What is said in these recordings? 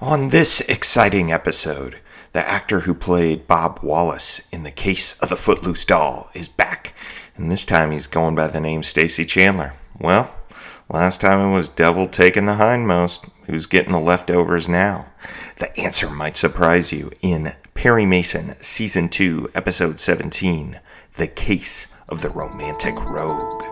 On this exciting episode, the actor who played Bob Wallace in The Case of the Footloose Doll is back, and this time he's going by the name Stacy Chandler. Well, last time it was Devil taking the hindmost. Who's getting the leftovers now? The answer might surprise you in Perry Mason, Season 2, Episode 17, The Case of the Romantic Rogue.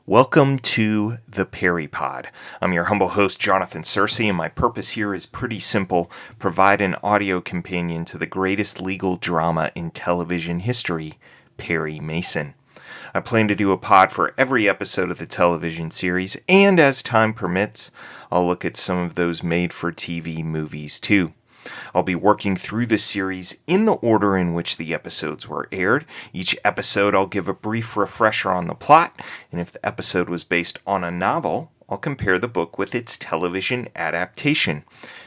Welcome to the Perry Pod. I'm your humble host, Jonathan Searcy, and my purpose here is pretty simple: provide an audio companion to the greatest legal drama in television history, Perry Mason. I plan to do a pod for every episode of the television series, and as time permits, I'll look at some of those made-for-TV movies too. I'll be working through the series in the order in which the episodes were aired. Each episode I'll give a brief refresher on the plot, and if the episode was based on a novel, I'll compare the book with its television adaptation.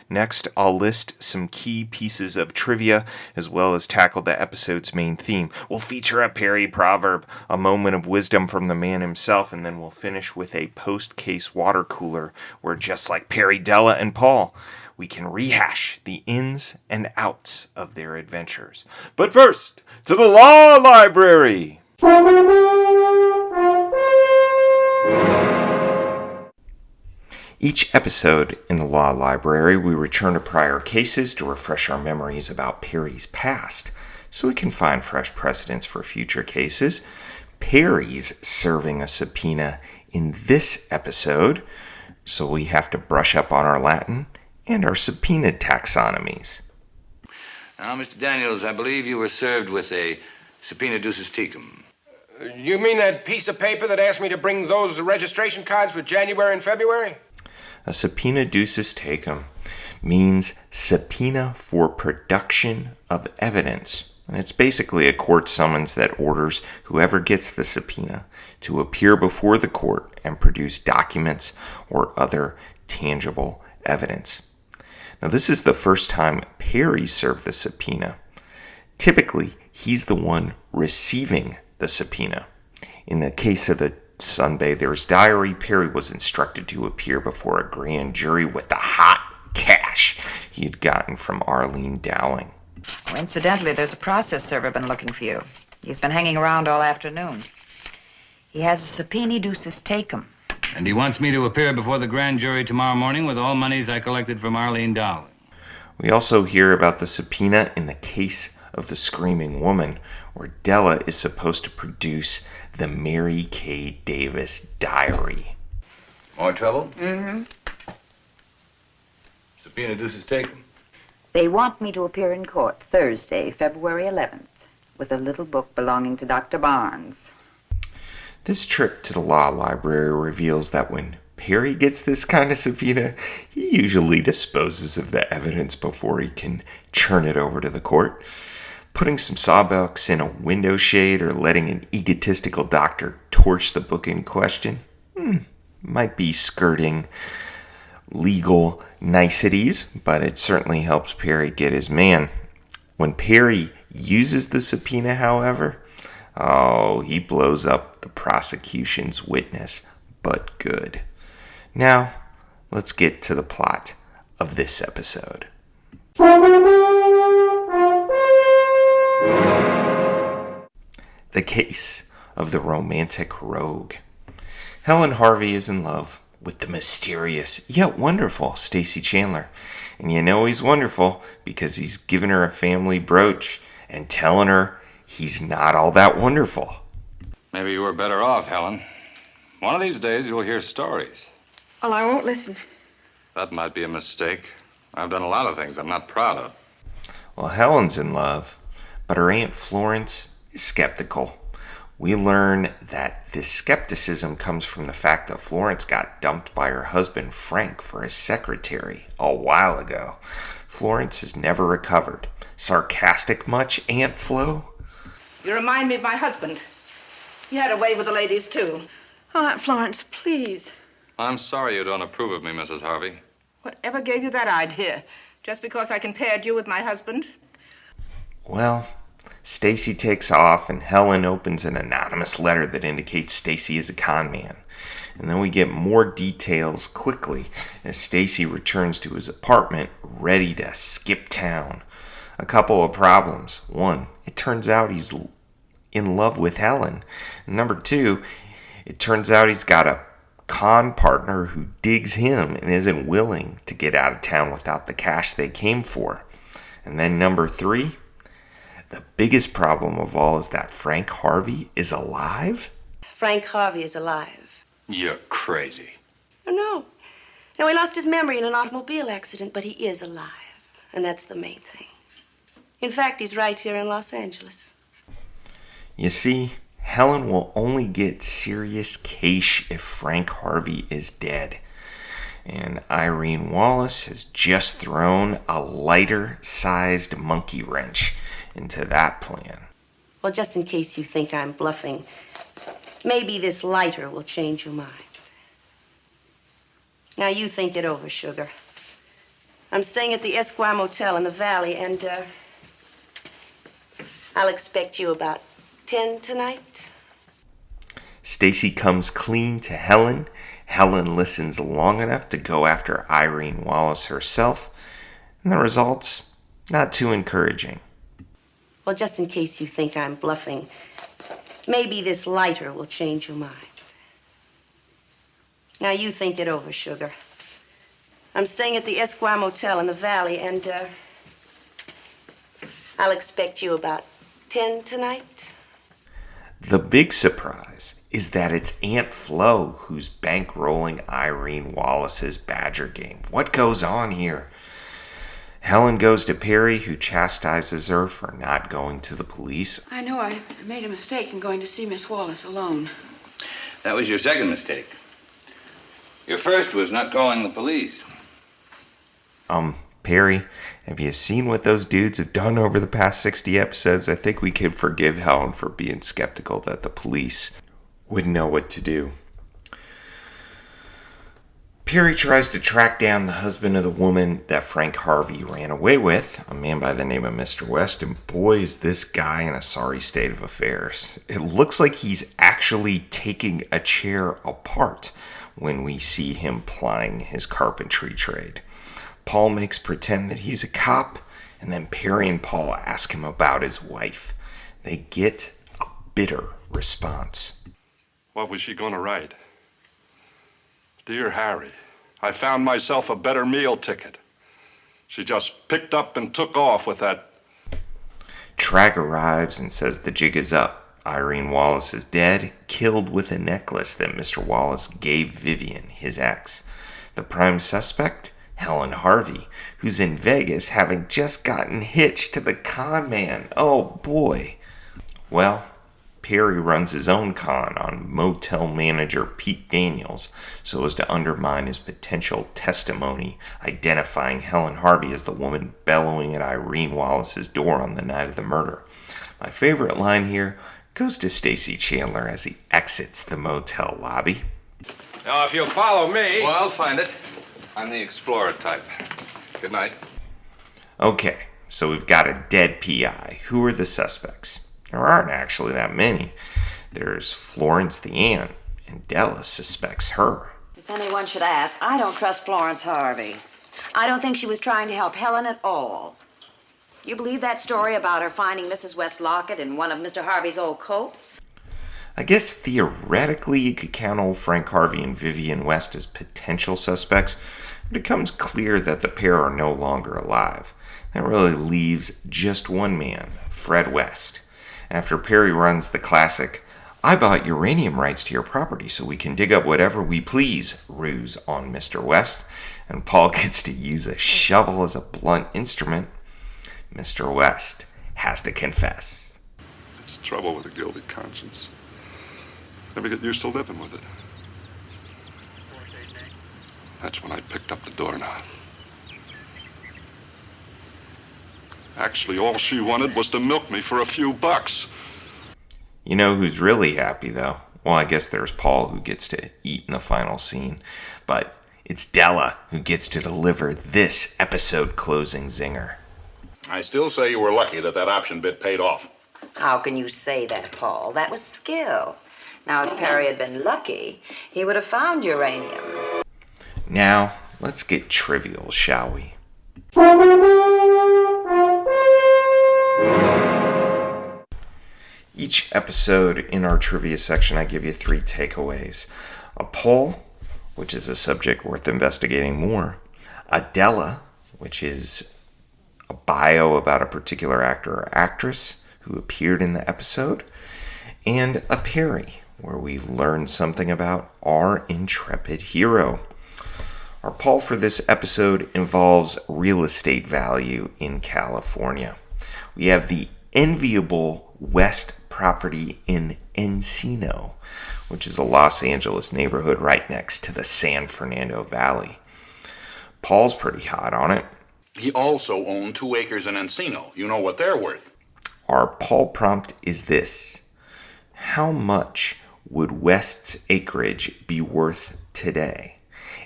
Next, I'll list some key pieces of trivia, as well as tackle the episode's main theme. We'll feature a Perry proverb, a moment of wisdom from the man himself, and then we'll finish with a post-case water cooler, where just like Perry, Della, and Paul, we can rehash the ins and outs of their adventures. But first, to the law library! Each episode in the law library, we return to prior cases to refresh our memories about Perry's past, so we can find fresh precedents for future cases. Perry's serving a subpoena in this episode, so we have to brush up on our Latin and our subpoena taxonomies. Now, Mr. Daniels, I believe you were served with a subpoena ducis tecum. You mean that piece of paper that asked me to bring those registration cards for January and February? A subpoena ducis tecum means subpoena for production of evidence. And it's basically a court summons that orders whoever gets the subpoena to appear before the court and produce documents or other tangible evidence. Now, this is the first time Perry served the subpoena. Typically, he's the one receiving the subpoena. In the case of the Sunbather's Diary, Perry was instructed to appear before a grand jury with the hot cash he had gotten from Arlene Dowling. Oh, incidentally, there's a process server been looking for you. He's been hanging around all afternoon. He has a subpoena ducis tecum. And he wants me to appear before the grand jury tomorrow morning with all monies I collected from Arlene Dowling. We also hear about the subpoena in the case of the Screaming Woman, where Della is supposed to produce the Mary K. Davis diary. More trouble? Mm-hmm. Subpoena ducis tecum. They want me to appear in court Thursday, February 11th, with a little book belonging to Dr. Barnes. This trip to the law library reveals that when Perry gets this kind of subpoena, he usually disposes of the evidence before he can churn it over to the court. Putting some sawbucks in a window shade or letting an egotistical doctor torch the book in question might be skirting legal niceties, but it certainly helps Perry get his man. When Perry uses the subpoena, however, he blows up the prosecution's witness, but good. Now, let's get to the plot of this episode. The Case of the Romantic Rogue. Helen Harvey is in love with the mysterious yet wonderful Stacy Chandler. And you know he's wonderful because he's given her a family brooch and telling her he's not all that wonderful. Maybe you were better off, Helen. One of these days you'll hear stories. Well, I won't listen. That might be a mistake. I've done a lot of things I'm not proud of. Well, Helen's in love, but her Aunt Florence is skeptical. We learn that this skepticism comes from the fact that Florence got dumped by her husband Frank for his secretary a while ago. Florence has never recovered. Sarcastic much, Aunt Flo? You remind me of my husband. He had a way with the ladies, too. Oh, Aunt Florence, please. I'm sorry you don't approve of me, Mrs. Harvey. Whatever gave you that idea? Just because I compared you with my husband? Well, Stacy takes off and Helen opens an anonymous letter that indicates Stacy is a con man. And then we get more details quickly as Stacy returns to his apartment ready to skip town. A couple of problems. One, it turns out he's in love with Helen. And number two, it turns out he's got a con partner who digs him and isn't willing to get out of town without the cash they came for. And then number three, the biggest problem of all is that Frank Harvey is alive? Frank Harvey is alive. You're crazy. Oh, no. No, he lost his memory in an automobile accident, but he is alive. And that's the main thing. In fact, he's right here in Los Angeles. You see, Helen will only get serious cash if Frank Harvey is dead. And Irene Wallace has just thrown a lighter-sized monkey wrench into that plan. Well, just in case you think I'm bluffing, maybe this lighter will change your mind. Now, you think it over, sugar. I'm staying at the Esquire Motel in the Valley, and I'll expect you about 10 tonight. Stacy comes clean to Helen. Helen listens long enough to go after Irene Wallace herself. And the results, not too encouraging. Well, just in case you think I'm bluffing, maybe this lighter will change your mind. Now, you think it over, sugar. I'm staying at the Esquire Motel in the Valley, and I'll expect you about 10 tonight. The big surprise is that it's Aunt Flo who's bankrolling Irene Wallace's Badger game. What goes on here? Helen goes to Perry, who chastises her for not going to the police. I know I made a mistake in going to see Miss Wallace alone. That was your second mistake. Your first was not calling the police. Perry, have you seen what those dudes have done over the past 60 episodes? I think we could forgive Helen for being skeptical that the police would know what to do. Perry tries to track down the husband of the woman that Frank Harvey ran away with, a man by the name of Mr. West, and boy is this guy in a sorry state of affairs. It looks like he's actually taking a chair apart when we see him plying his carpentry trade. Paul makes pretend that he's a cop, and then Perry and Paul ask him about his wife. They get a bitter response. What was she going to write? Dear Harry, I found myself a better meal ticket. She just picked up and took off with that. Trag arrives and says the jig is up. Irene Wallace is dead, killed with a necklace that Mr. Wallace gave Vivian, his ex. The prime suspect? Helen Harvey, who's in Vegas having just gotten hitched to the con man. Oh boy. Well, Perry runs his own con on motel manager Pete Daniels so as to undermine his potential testimony identifying Helen Harvey as the woman bellowing at Irene Wallace's door on the night of the murder. My favorite line here goes to Stacy Chandler as he exits the motel lobby. Now, if you'll follow me... Well, I'll find it. I'm the explorer type. Good night. Okay, so we've got a dead PI. Who are the suspects? There aren't actually that many. There's Florence the aunt, and Della suspects her. If anyone should ask, I don't trust Florence Harvey. I don't think she was trying to help Helen at all. You believe that story about her finding Mrs. West's locket in one of Mr. Harvey's old coats? I guess theoretically you could count old Frank Harvey and Vivian West as potential suspects, but it becomes clear that the pair are no longer alive. That really leaves just one man, Fred West. After Perry runs the classic, "I bought uranium rights to your property so we can dig up whatever we please" ruse on Mr. West, and Paul gets to use a shovel as a blunt instrument, Mr. West has to confess. It's trouble with a guilty conscience. Never get used to living with it. That's when I picked up the doorknob. Actually, all she wanted was to milk me for a few bucks. You know who's really happy, though? Well, I guess there's Paul who gets to eat in the final scene, but it's Della who gets to deliver this episode closing zinger. I still say you were lucky that option bid paid off. How can you say that, Paul? That was skill. Now, if Perry had been lucky, he would have found uranium. Now, let's get trivial, shall we? Each episode in our trivia section, I give you 3 takeaways. A poll, which is a subject worth investigating more. A Della, which is a bio about a particular actor or actress who appeared in the episode. And a Perry, where we learn something about our intrepid hero. Our poll for this episode involves real estate value in California. We have the enviable West property in Encino, which is a Los Angeles neighborhood right next to the San Fernando Valley. Paul's pretty hot on it. He also owned 2 acres in Encino. You know what they're worth. Our poll prompt is this: how much would West's acreage be worth today?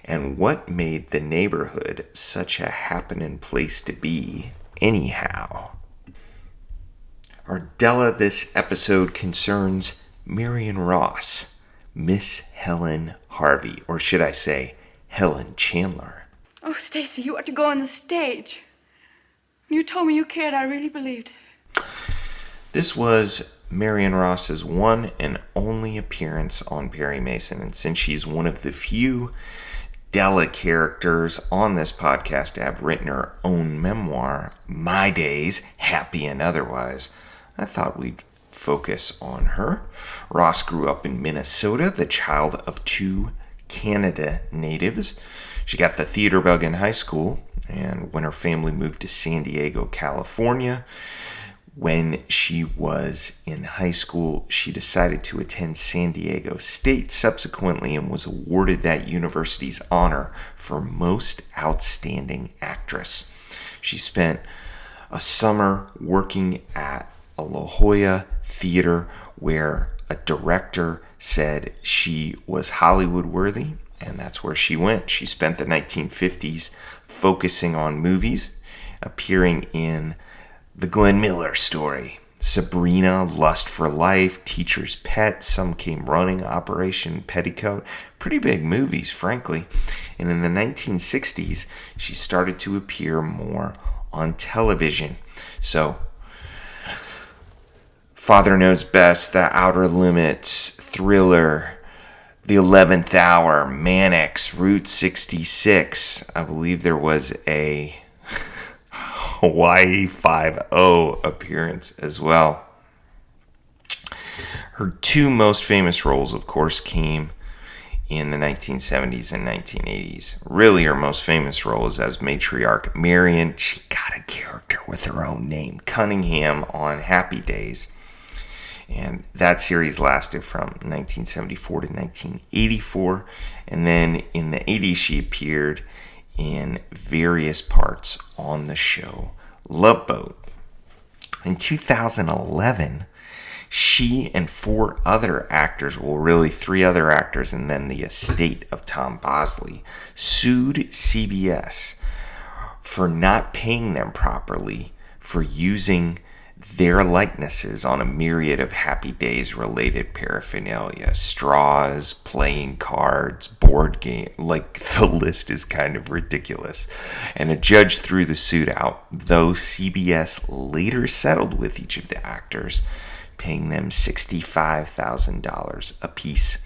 And what made the neighborhood such a happening place to be anyhow? Our Della this episode concerns Marion Ross, Miss Helen Harvey, or should I say, Helen Chandler. Oh, Stacy, you ought to go on the stage. When you told me you cared, I really believed it. This was Marion Ross's one and only appearance on Perry Mason, and since she's one of the few Della characters on this podcast to have written her own memoir, My Days, Happy and Otherwise, I thought we'd focus on her. Ross grew up in Minnesota, the child of 2 Canada natives. She got the theater bug in high school, and when her family moved to San Diego, California, when she was in high school, she decided to attend San Diego State subsequently and was awarded that university's honor for Most Outstanding Actress. She spent a summer working at a La Jolla theater where a director said she was Hollywood worthy, and that's where she went. She spent the 1950s focusing on movies, appearing in The Glenn Miller Story, Sabrina, Lust for Life, Teacher's Pet, Some Came Running, Operation Petticoat. Pretty big movies, frankly. And in the 1960s, she started to appear more on television. So, Father Knows Best, The Outer Limits, Thriller, The 11th Hour, Mannix, Route 66. I believe there was a Hawaii 5-0 appearance as well. Her 2 most famous roles, of course, came in the 1970s and 1980s. Really, her most famous role is as matriarch Marion. She got a character with her own name, Cunningham, on Happy Days. And that series lasted from 1974 to 1984. And then in the 80s, she appeared in various parts on the show Love Boat. In 2011, she and 4 other actors, well, really 3 other actors, and then the estate of Tom Bosley, sued CBS for not paying them properly for using their likenesses on a myriad of Happy Days related paraphernalia, straws, playing cards, board game, like the list is kind of ridiculous. And a judge threw the suit out, though CBS later settled with each of the actors, paying them $65,000 apiece.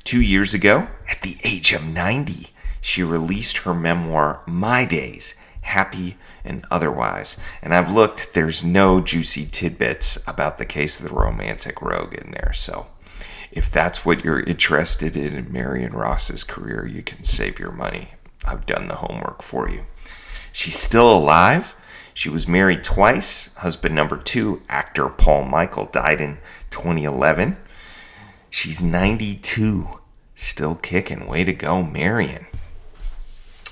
2 years ago, at the age of 90, she released her memoir, My Days, Happy and Otherwise. And I've looked, there's no juicy tidbits about the case of the Romantic Rogue in there. So if that's what you're interested in Marion Ross's career, you can save your money. I've done the homework for you. She's still alive. She was married twice. Husband number 2, actor Paul Michael, died in 2011. She's 92. Still kicking. Way to go, Marion.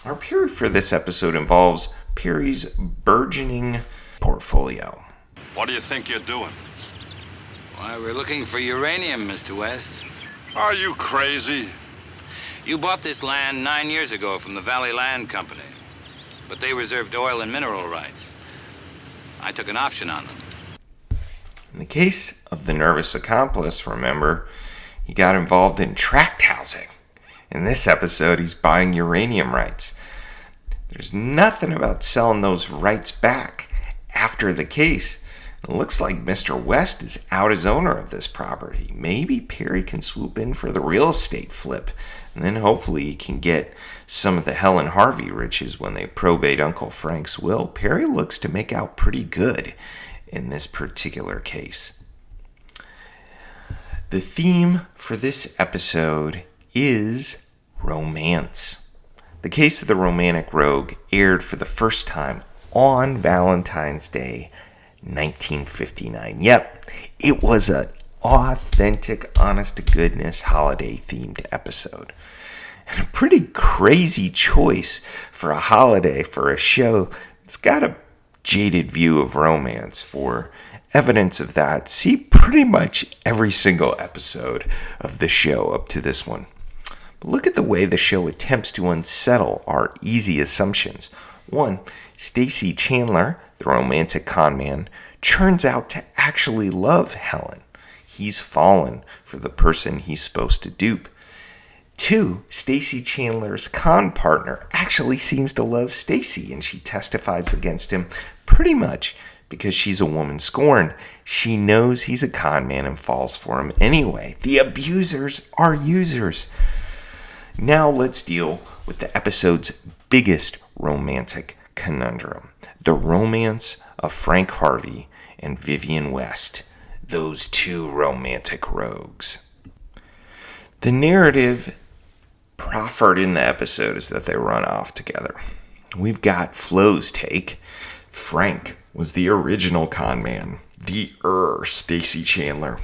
Our Perry for this episode involves Perry's burgeoning portfolio. What do you think you're doing? Why, we're looking for uranium, Mr. West. Are you crazy? You bought this land 9 years ago from the Valley Land Company, but they reserved oil and mineral rights. I took an option on them. In the case of the nervous accomplice, remember, he got involved in tract housing. In this episode, he's buying uranium rights. There's nothing about selling those rights back after the case. It looks like Mr. West is out as owner of this property. Maybe Perry can swoop in for the real estate flip, and then hopefully he can get some of the Helen Harvey riches when they probate Uncle Frank's will. Perry looks to make out pretty good in this particular case. The theme for this episode is romance. The Case of the Romantic Rogue aired for the first time on Valentine's Day, 1959. Yep, it was an authentic, honest-to-goodness, holiday-themed episode. And a pretty crazy choice for a holiday for a show that's got a jaded view of romance. For evidence of that, see pretty much every single episode of the show up to this one. But look at the way the show attempts to unsettle our easy assumptions. 1. Stacy Chandler, the romantic conman, turns out to actually love Helen. He's fallen for the person he's supposed to dupe. 2. Stacy Chandler's con partner actually seems to love Stacy, and she testifies against him pretty much because she's a woman scorned. She knows he's a con man and falls for him anyway. The abusers are users. Now let's deal with the episode's biggest romantic conundrum. The romance of Frank Harvey and Vivian West. Those two romantic rogues. The narrative proffered in the episode is that they run off together. We've got Flo's take. Frank was the original con man. The Stacy Chandler.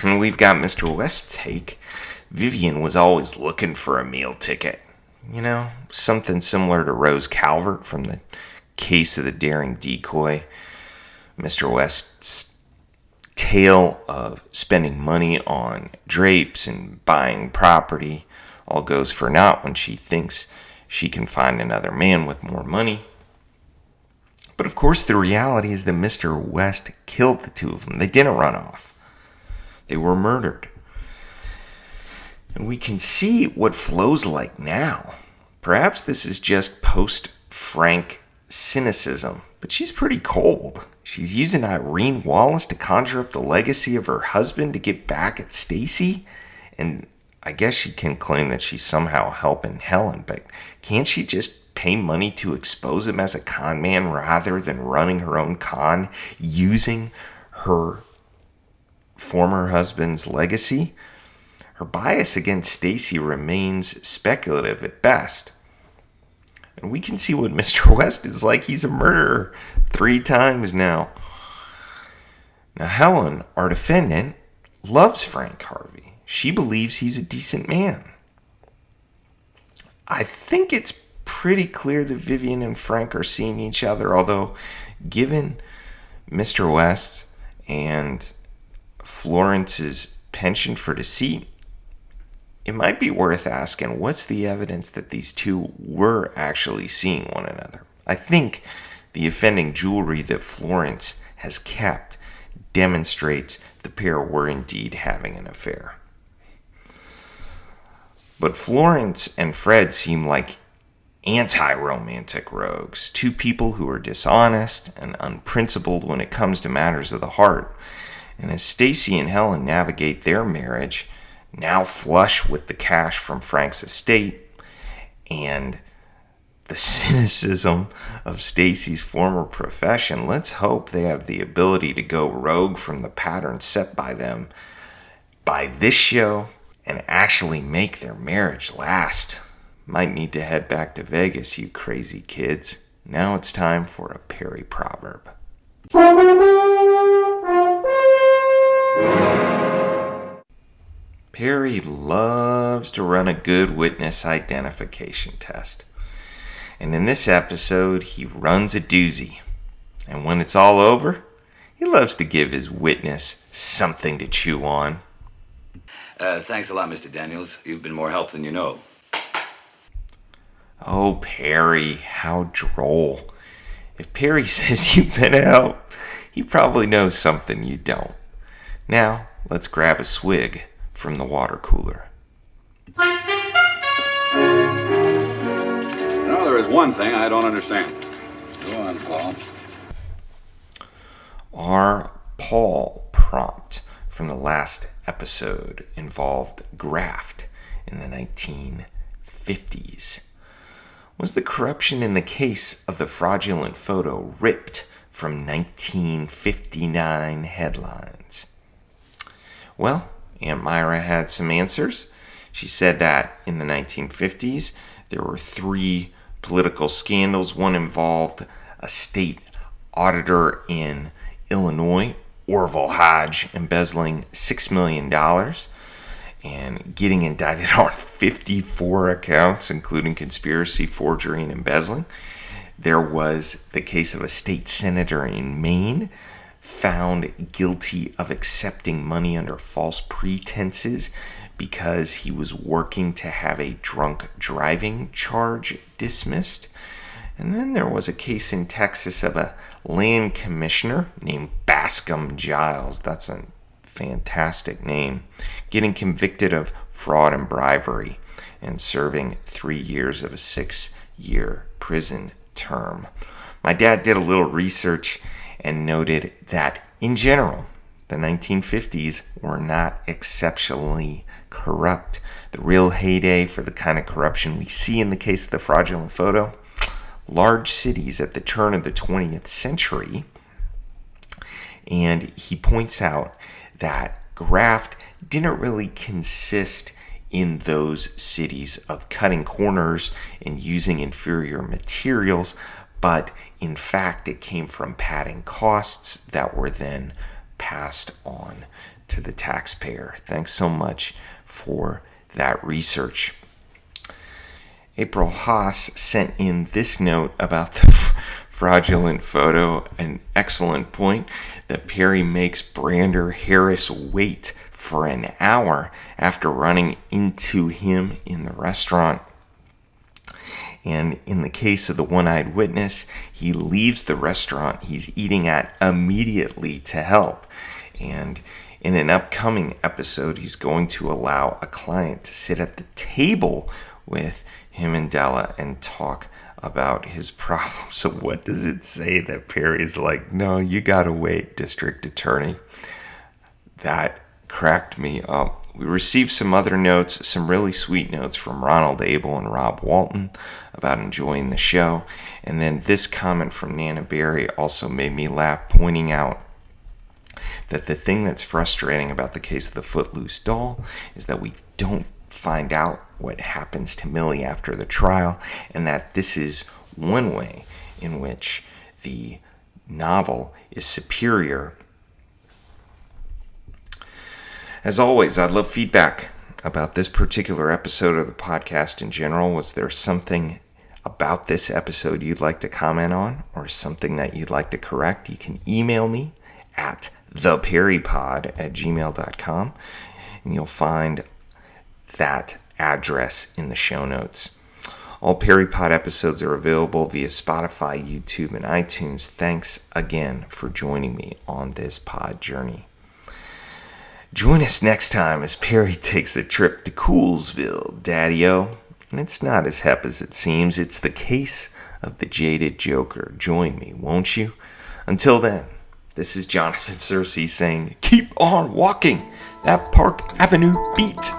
And we've got Mr. West's take. Vivian was always looking for a meal ticket. You know, something similar to Rose Calvert from the Case of the Daring Decoy. Mr. West's tale of spending money on drapes and buying property all goes for naught when she thinks she can find another man with more money. But of course, the reality is that Mr. West killed the two of them. They didn't run off. They were murdered. And we can see what Flo's like now. Perhaps this is just post-Frank cynicism, but she's pretty cold. She's using Irene Wallace to conjure up the legacy of her husband to get back at Stacy. And I guess she can claim that she's somehow helping Helen, but can't she just pay money to expose him as a con man rather than running her own con using her former husband's legacy? Her bias against Stacy remains speculative at best. And we can see what Mr. West is like. He's a murderer 3 times now. Now, Helen, our defendant, loves Frank Harvey. She believes he's a decent man. I think it's pretty clear that Vivian and Frank are seeing each other, although given Mr. West's and Florence's penchant for deceit, it might be worth asking, what's the evidence that these two were actually seeing one another? I think the offending jewelry that Florence has kept demonstrates the pair were indeed having an affair. But Florence and Fred seem like anti-romantic rogues, two people who are dishonest and unprincipled when it comes to matters of the heart. And as Stacy and Helen navigate their marriage, now flush with the cash from Frank's estate, and the cynicism of Stacy's former profession, let's hope they have the ability to go rogue from the pattern set by them by this show and actually make their marriage last. Might need to head back to Vegas, you crazy kids. Now it's time for a Perry proverb. Perry loves to run a good witness identification test. And in this episode, he runs a doozy. And when it's all over, He loves to give his witness something to chew on. Thanks a lot, Mr. Daniels. You've been more help than you know. Oh, Perry, how droll. If Perry says you've been a help, he probably knows something you don't. Now, let's grab a swig from the water cooler. There is one thing I don't understand. Go on, Paul. Our Paul prompt from the last episode involved graft in the 1950s. Was the corruption in the case of the fraudulent photo ripped from 1959 headlines? Well, Aunt Myra had some answers. She said that in the 1950s, there were 3 political scandals. One involved a state auditor in Illinois, Orville Hodge, embezzling $6 million and getting indicted on 54 accounts, including conspiracy, forgery, and embezzling. There was the case of a state senator in Maine found guilty of accepting money under false pretenses because he was working to have a drunk driving charge dismissed. And then there was a case in Texas of a land commissioner named Bascom Giles. That's a fantastic name. Getting convicted of fraud and bribery and serving 3 years of a 6-year prison term. My dad did a little research and noted that, in general, the 1950s were not exceptionally corrupt. The real heyday for the kind of corruption we see in the case of the fraudulent photo, large cities at the turn of the 20th century. And he points out that graft didn't really consist in those cities of cutting corners and using inferior materials, but in fact it came from padding costs that were then passed on to the taxpayer. Thanks so much for that research. April Haas sent in this note about the fraudulent photo, an excellent point that Perry makes Brander Harris wait for an hour after running into him in the restaurant. And in the case of the one-eyed witness, he leaves the restaurant he's eating at immediately to help. And in an upcoming episode, he's going to allow a client to sit at the table with him and Della and talk about his problems. So what does it say that Perry's like, no, you gotta wait, district attorney? That cracked me up. We received some other notes, some really sweet notes from Ronald Abel and Rob Walton about enjoying the show. And then this comment from Nana Berry also made me laugh, pointing out that the thing that's frustrating about the case of the Footloose doll is that we don't find out what happens to Millie after the trial, and that this is one way in which the novel is superior. As always, I'd love feedback about this particular episode of the podcast in general. Was there something about this episode you'd like to comment on, or something that you'd like to correct? You can email me at theperrypod@gmail.com, and you'll find that address in the show notes. All PerryPod episodes are available via Spotify, YouTube, and iTunes. Thanks again for joining me on this pod journey. Join us next time as Perry takes a trip to Coolsville, Daddy-O. And it's not as hep as it seems. It's the case of the jaded Joker. Join me, won't you? Until then, this is Jonathan Searcy saying, keep on walking that Park Avenue beat.